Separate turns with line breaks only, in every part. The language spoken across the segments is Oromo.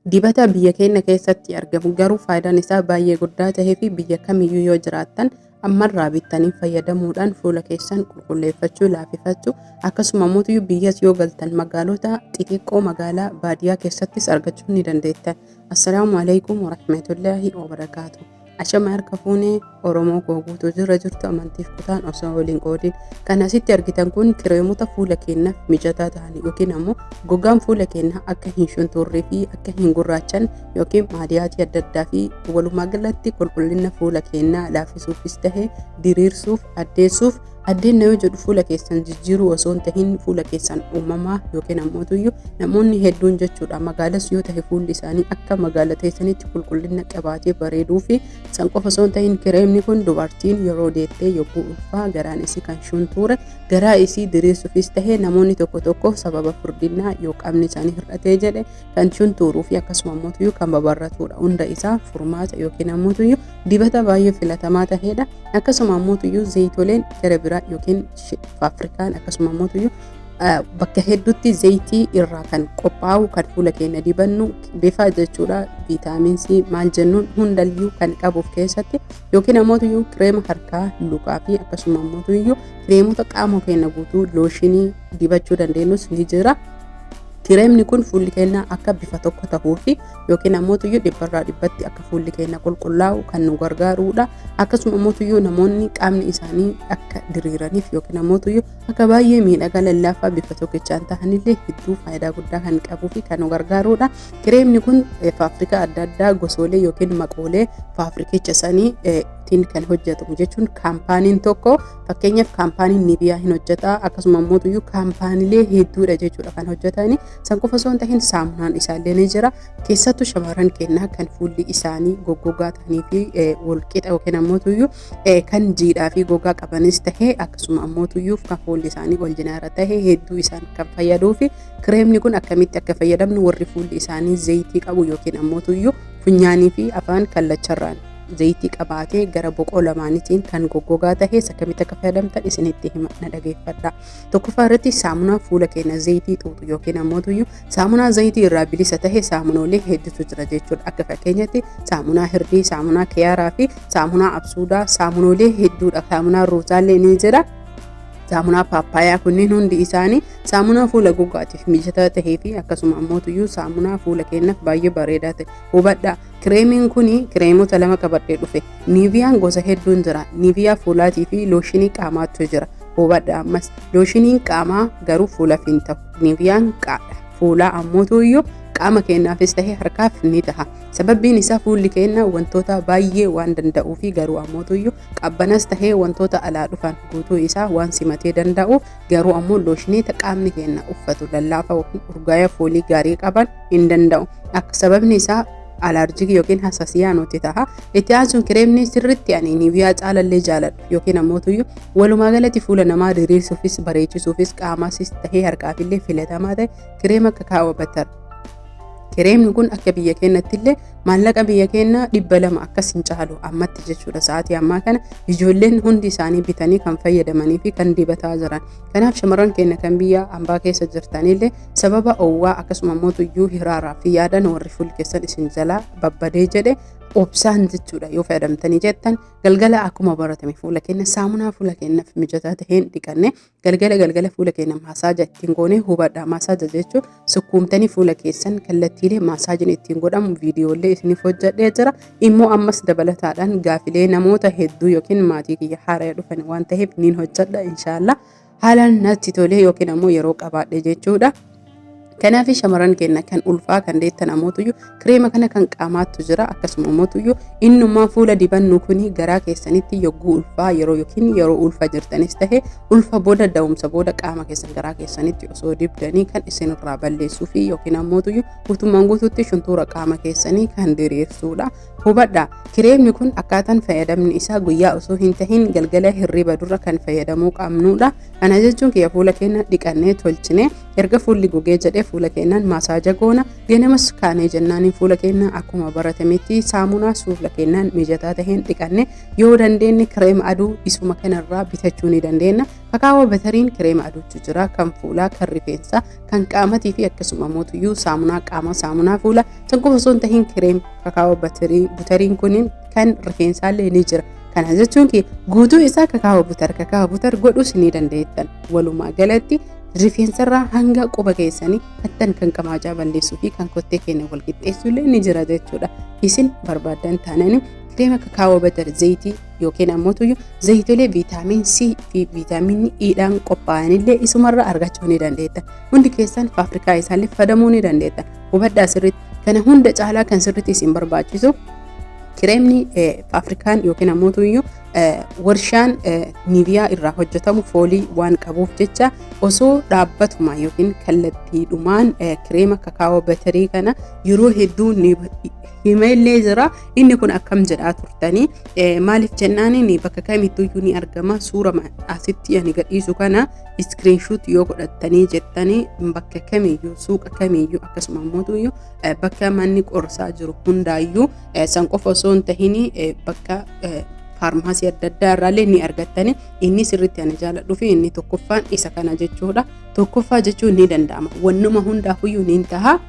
Dibata biyya keenya keessatti argamu garuu faayidaan isaa baay'ee guddaa tahee fi biyya kamiyyuu yoo jiraattan ammarraa bittanii fayyadamuudhaan fuula keessan qulqulleeffachuu, laafifachuu akkasuma mootiyyuu biyyas yoo galtan magaalota xixiqqoo magaalaa baadiyyaa keessattis argachuu ni dandeettan. Assalaamu alaikum warahmatullaahi wabarakaatu. Ashama harka fuunee Oromoo koo guutuu jirtu amantiif kutaan osoo waliin qoodin. Kan asitti argitan kun kireemota fuula keenyaaf mijataa ta'an yookiin ammoo gogaan fuula keenyaa akka hin shunturree fi akka hin gurraachan yookiin maadiyaatii adda addaa fi walumaa galatti qulqullina fuula keenyaa laaffisuufis tahee diriirsuuf, addeessuuf addeen yoo jedhu fuula keessan jijjiiruu osoo hin tahin fuula keessan uumamaa yookiin ammoo namoonni hedduun jechuudha magaalas yoo tahe fuulli isaanii akka magaala teessanitti qulqullina qabaatee bareeduu fi san qofa osoo hin tahin kireemni kun dubartiin yeroo deettee yogguu ulfaa garaan isii kan shuntuure garaa isii diriirsuufis tahee namoonni tokko sababa furdinaa yoo qaamni isaanii hir'atee jedhe kan shuntuuruu fi akkasuma ammoo kan babarratudha. Hunda isaa furmaata yookiin ammoo dibata baay'ee filatamaa tahedha. Akkasuma ammoo zayitoleen gara biraa yookiin faafrikaan akkasuma ammoo bakka hedduutti zayitii irraa kan qophaa'u kan fuula keenya dibannu bifa jechuudha viitaamin C maal jennuun hundayyuu kan qabuuf keessatti yookiin ammoo kireema harkaa lukaa fi akkasuma ammoo kireemota qaama keenya guutuu looshinii dibachuu dandeenyus ni jira. Kireemni kun fuulli keenya akka bifa tokko tahuu fi yookiin ammoo dhibbarraa dhibbatti akka fuulli keenya qulqullaa'u kan nu gargaarudha. Akkasuma ammoo namoonni qaamni isaanii akka diriiraniif yookiin ammoo akka baay'ee miidhagaa lallaafaa bifa tokkichaan ta'anillee hedduu faayidaa guddaa kan qabuu fi kan nu gargaarudha. Kireemni kun faafrikaa adda addaa gosoolee yookiin maqoolee faafrikicha sanii kan hojjetamu jechuun kaampaaniin tokko fakkeenyaaf kaampaaniin Niviyaa hin hojjeta akkasuma ammoo kaampaaniilee hedduudha jechuudha kan hojjetani. San qofa osoo hin tahin saamunaan isaallee ni jira. Keessattuu shamarran keenyaa kan fuulli isaanii goggogaa ta'anii fi walqixa yookiin ammoo kan jiidhaa fi gogaa qabanis tahee akkasuma ammoo kan fuulli isaanii ol jinaarra tahee hedduu isaan kan fayyaduu fi kireemni kun akkamitti akka fayyadamnu warri fuulli isaanii zayitii qabu yookiin ammoo funyaanii fi afaan kallacharraan zayitii qabaatee gara boqoo lamaanitiin kan goggogaa tahee akkamitti akka fayyadamtan isinitti hima na dhageeffadha. Tokkoffaa irratti saamunaa fuula keenya zayitii xuuxu yookiin ammoo saamunaa zayitii irraa bilisa tahee saamunoolee hedduutu jira jechuudha. Akka fakkeenyatti saamunaa hirdii, saamunaa kiyaaraa fi saamunaa absuudaa saamunoolee hedduudha. Saamunaa ruuzaallee ni jira. Saamunaa paappaayyaa kunniin hundi isaanii saamunaa fuula gogaatiif mijataa tahee fi akkasuma ammoo saamunaa fuula keenyaaf baay'ee bareedaa ta'e hubadhaa. Kireemiin kuni kireemota lama qabadhee dhufe. Niviyaan gosa hedduun jira. Niviyaa fuulaatii fi looshinii qaamaatu jira. Hubadhaa ammas looshinii qaamaa garuu fuulaaf hin ta'u. Niviyaan fuulaa ammoo qaama keenyaafis tahee harkaaf ni taha. Sababbiin isaa fuulli keenya wantoota baay'ee waan danda'uu fi garuu ammoo qabbanas tahee wantoota alaa dhufan guutuu isaa waan simatee danda'uuf garuu ammoo looshineeta qaamni keenya uffatu lallaafaa yookiin urgaa'aa foolii gaarii qaban hin danda'u. Akka sababni isaa alarjii yookiin hasaasiyyaa nuti taha. Itti aansuun kireemni sirriitti ani Niviyaa caalallee jaaladhu yookiin ammoo walumaa galatti fuula namaa diriirsuufis bareechisuufis qaamasis tahee harkaafillee filatamaa ta'e kireema akka kaawwabatar. Kireemni kun akka biyya keenyatti illee maallaqa biyya keenya 200 akkas hin caalu ammatti jechuudha. Sa'aatii ammaa kana ijoolleen hundi isaanii bitanii kan fayyadamanii fi kan dibataa jiran. Kanaaf shamarran keenya kan biyya ambaa keessa jirtanillee sababa owwaa akkasuma ammoo hiraaraa fi yaadan warri fuulli keessan isin jalaa babbadee jedhe obsaan jechuudha. Yoo fayyadamtanii jettan galgala akkuma baratame fuula keenya saamunaa fuula keenyaaf mijataa taheen dhiqanne galgala fuula keenya maasaaja ittiin goone hubadhaa. Maasaaja jechuun sukkuumtanii fuula keessan kallattiilee maasaajiin ittiin godhamu viidiyoolee isiniif hojjedhee jira. Immoo ammas dabalataadhaan gaafilee namoota hedduu yookiin maatii kiyya haaraa dhufan waan ta'eef niin hojjedha inshaallah. Haalaan natti tolee yookiin ammoo yeroo qabaadhe jechuudha. Kanaaf shamarran keenya kan ulfaa kan deettan ammoo kireema kana kan qaamaattu jira akkasuma ammoo innummaa fuula dibannu kuni garaa keessanitti yogguu ulfaa yeroo ulfa jirtanis tahe ulfa booda da'umsa booda qaama keessan garaa keessanitti osoo dibdanii kan isinirraa balleessuu fi yookiin ammoo guutummaan guutuutti shuntuura qaama keessanii kan diriirsuudha. Hubadhaa kireemni kun akkaataan fayyadamni isaa guyyaa osoo hin tahin galgala hirriba dura kan fayyadamuu qabnudha. Kana jechuun kiyya fuula keenya dhiqannee tolchine erga fuulli gogee jedhee fuula keenyaan masaaja goona. Ganamas kaanee jennaan fuula keenya akkuma baratametti saamunaa fuula keenyaan mijataa taheen dhiqanne yoo dandeenye kireema aduu isuma kanarraa bitachuu ni dandeenya. Kakaawoo batariin kireema aduutu jira kan fuulaa kan rifeensaa kan qaamatii fi akkasuma mootuyyuu saamunaa qaama saamunaa fuula sanqofa osoo hin tahin kireem kakaawoo butariin kun kan rifeensaallee ni jira. Kana jechuun guutuu isaa kakaawoo butar godhus ni dandeettan. Walumaa galatti rifeensarraa hanga quba keessanii hattan kan qamaacaa balleessuu fi kan kottee keenya wal qixxeessuu illee ni jira jechuudha. Isin barbaadan taanani kireema kakaawoo batar zayitii yookiin ammoo zayitolee viitaamin C fi viitaaminii E'dhaan qophaa'anillee isumarraa argachuu ni dandeettan. Hundi keessan faafrikaa isaallee fayyadamuu ni dandeettan. Hubadhaa sirriitti kana hunda caalaa kan sirriitti isin barbaachisu kireemni faafrikaan yookiin ammoo warshaan niiviyaa irraa hojjetamu foolii waan qabuuf jecha osoo dhaabbatuma yookiin kallattiidhumaan kireema kakaawoo batarii kana yeroo hedduu himeellee jira. Inni kun akkam jedhaa turtanii maaliif jennaani bakka kamittuyyuu ni argama. Suura asitti ani gadhiisu kana iskiriinshuut yoo godhattanii jettanii bakka kamiyyuu suuqa kamiyyuu akkasuma mootuyyuu bakka manni qorsaa jiru hundaayyuu san qofa osoo hin tahin bakka faarmaasii adda addaa irraallee ni argattani. Inni sirriitti ani jaaladhu fi inni tokkoffaan isa kana jechuudha. Tokkoffaa jechuun ni danda'ama. Wannuma hundaafuyyuu ni taha.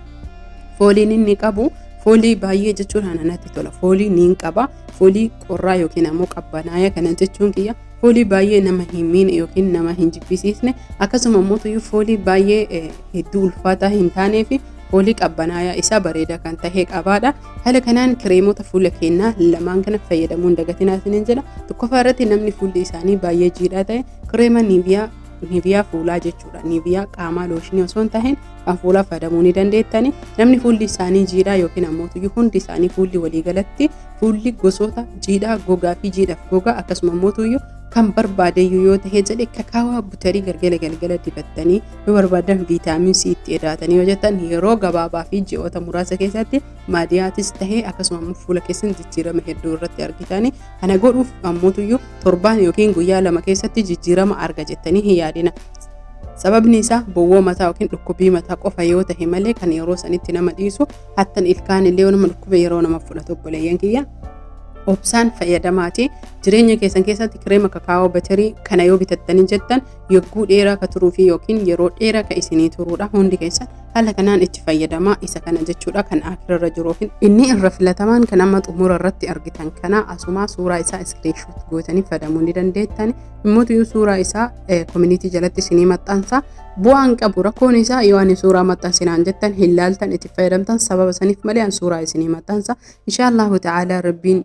Fooliin inni qabu foolii baay'ee jechuun ananatti tola. Foolii ni qaba. Foolii qorraa yookiin ammoo qabbanaaya kana jechuun kiyya. Foolii baay'ee nama hin miine yookiin nama hin jibbisiisne akkasuma ammoo foolii baay'ee hedduu ulfaataa hin taanee fi foolii qabbanaaya isa bareeda kan tahee qabaadha. Haala kanaan kireemota fuula keenyaa lamaan kana fayyadamuun dagatinaa isiniin jedha. Tokkoffaa irratti namni fuulli isaanii baay'ee jiidhaa ta'e kireema niiviyaa fuulaa jechuudha. Niiviyaa qaamaa looshinii osoo hin tahin kan fuulaa fayyadamuu ni dandeettani. Namni fuulli isaanii jiidhaa yookiin ammoo hundi isaanii fuulli waliigalatti fuulli gosoota jiidhaa gogaa fi jiidhaaf gogaa akkasuma ammoo kan barbaadeyyuu yoo ta'e jedhe kakaawaa butarii galgala dibattanii yoo barbaadan viitaamin C itti edaatanii yoo jettan yeroo gabaabaa fi ji'oota muraasa keessatti maadiyaatis tahee akkasuma fuula keessan jijjiirama hedduu irratti argitanii kana godhuuf ammoo torbaan yookiin guyyaa 2 keessatti jijjiirama arga jettanii hin yaadina. Sababni isaa bowwoo mataa yookiin dhukkubii mataa qofa yoo ta'e malee kan yeroo sanitti nama dhiisu hattan ilkaan illee nama dhukkube yeroo nama fudhatu obboleeyyan kiyya. Obsaan fayyadamaati. Jireenya keessan keessatti kireema kakaawoo batarii kana yoo bitattanii jettan yogguu dheeraa ka turuu fi yookiin yeroo dheeraa ka isinii turuudha. Hundi keessan haala kanaan itti fayyadamaa isa kana jechuudha kan akirarra jiru. Inni irra filatamaan kan amma xumura irratti argitan kana asuma suuraa isaa iskiriinshuut gootanii fayyadamuu ni dandeettan. Immoo suuraa isaa koominiitii jalatti isinii maxxansa. Bu'aan qabu rakkoon isaa yoo ani suuraa maxxansinaan jettan hin laaltan itti fayyadamtan sababa saniif malee an suuraa isinii maxxansa. Inshaallahu ta'ala rabbiin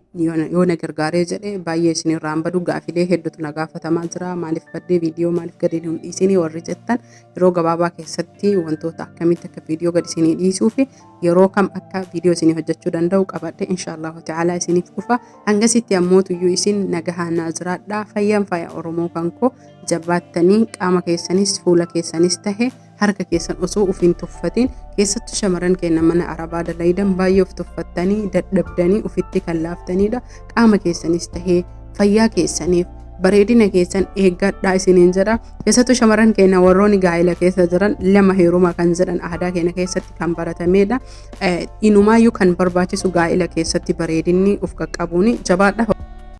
yoo na gargaaree jedhee baay'ee isinirraa badu gaafilee hedduutu na gaafatamaa jira. Maaliif baddee viidiyoo maaliif gadi hin dhiisinii warri jettan yeroo gabaabaa keessatti wantoota akkamitti akka viidiyoo gadi isinii dhiisuu fi yeroo kam akka viidiyoo isinii hojjechuu danda'u qabadhe inshaallahu ta'ala isiniif dhufa. Hangasitti ammoo isin nagahaan naa jiraadhaa. Fayyaan fayyaa Oromoo kan koo jabaattanii qaama keessanis fuula keessanis tahe harka keessan osoo ufiin tuffatiin keessattuu shamarran keenya mana arabaa dalaydan baay'ee of tuffattanii dadhabdanii ufitti kan laaftanidha. Qaama keessanis tahee fayyaa keessaniif bareedina keessan eeggadhaa isiniin jedha. Keessattuu shamarran keenya warroonni gaa'ela keessa jiran lama heeruma kan jedhan aadaa keenya keessatti kan baratamedha. Inumaayyuu kan barbaachisu gaa'ela keessatti bareedinni uf qaqqabuuni jabaadha.